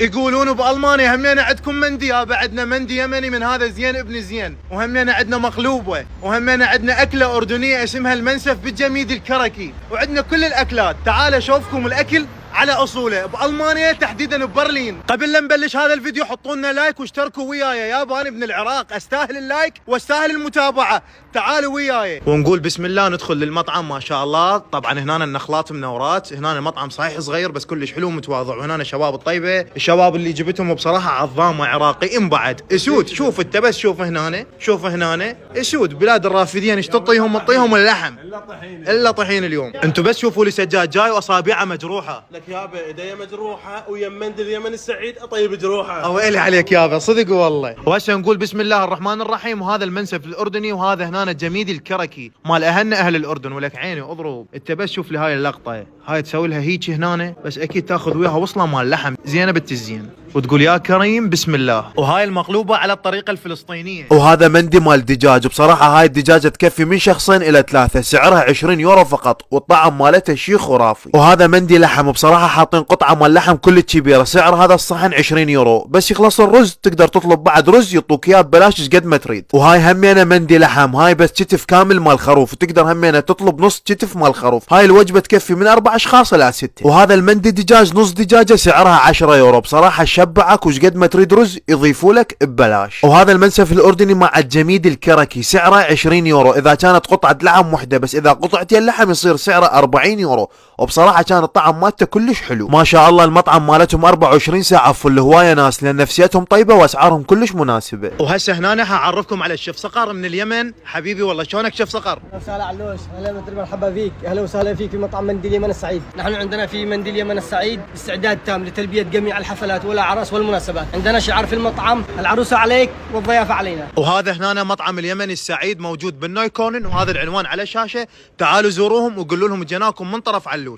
يقولون بالمانيا همينا عندكم مندي، بعدنا مندي يمني من هذا زين ابن زين، وهمينا عندنا مقلوبه، وهمينا عندنا اكله اردنيه اسمها المنسف بالجميد الكركي، وعندنا كل الاكلات. تعال اشوفكم الاكل على اصوله بالمانيا، تحديدا ببرلين. قبل لا نبلش هذا الفيديو حطوا لنا لايك واشتركوا وياي، يابا انا ابن العراق استاهل اللايك واستاهل المتابعه. تعالوا وياي ونقول بسم الله. ندخل للمطعم ما شاء الله. طبعا هنا النخلات منورات، هنا المطعم صحيح صغير بس كلش حلو ومتواضع، وهنا شباب الطيبه، الشباب اللي جبتهم بصراحه عظامه عراقيين بعد. اسود شوف انت بس، شوف هنا شوف هنا اسود بلاد الرافدين ايش تعطيهم؟ تعطيهم اللحم الا طحين اليوم. انتم بس شوفوا لي سجاد جاي واصابعه مجروحه. لك يابا ايديا مجروحه ويم مندل اليمن السعيد اطيب جروحه. اويلي عليك يابا صدق والله. وهسه نقول بسم الله الرحمن الرحيم. وهذا المنسف الاردني، وهذا هنا الجميد الكركي مال اهلنا اهل الاردن. ولك عيني اضرب انت بس شوف لي هاي اللقطه، هاي تسوي لها هيك هنا بس اكيد تاخذ وياها وصله مال لحم زينه بالتزيين، وتقول يا كريم بسم الله. وهاي المقلوبه على الطريقه الفلسطينيه. وهذا مندي مال دجاج، بصراحه هاي الدجاجه تكفي من شخصين الى ثلاثه، سعرها 20 يورو فقط، والطعم مالتها شيء خرافي. وهذا مندي لحم، بصراحه حاطين قطعه مال لحم كل كبيره، سعر هذا الصحن 20 يورو، بس يخلص الرز تقدر تطلب بعد رز يعطوك اياه ببلاش قد ما تريد. وهاي همينه مندي لحم، هاي بس كتف كامل مال خروف، وتقدر همينه تطلب نص كتف مال خروف. هاي الوجبه تكفي من 4 اشخاص الى 6. وهذا المندي دجاج نص دجاجه سعرها 10 يورو، بصراحه شبعك وشقد ما تريد رز يضيفوا لك ببلاش. وهذا المنسف الاردني مع الجميد الكركي سعره 20 يورو اذا كانت قطعه لحم وحده، بس اذا قطعتين اللحم يصير سعره 40 يورو. وبصراحه كان الطعم مالته كلش حلو ما شاء الله. المطعم مالتهم 24 ساعه فل، هوايه ناس لان نفسيتهم طيبه واسعارهم كلش مناسبه. وهسه هنا حاعرفكم على الشيف صقر من اليمن. حبيبي والله شلونك شيف صقر؟ اهلا وسهلا علوش، اهلا مرحبا فيك، اهلا وسهلا فيك في مطعم مندي اليمن السعيد. نحن عندنا في مندي اليمن السعيد استعداد تام لتلبيه جميع الحفلات والاعراس والمناسبات. عندنا شعار في المطعم العروسه عليك والضيافه علينا. وهذا هنا مطعم اليمن السعيد موجود بالنويكونن، وهذا العنوان على الشاشه. تعالوا زوروهم وقولوا لهم جناكم من طرف علوش.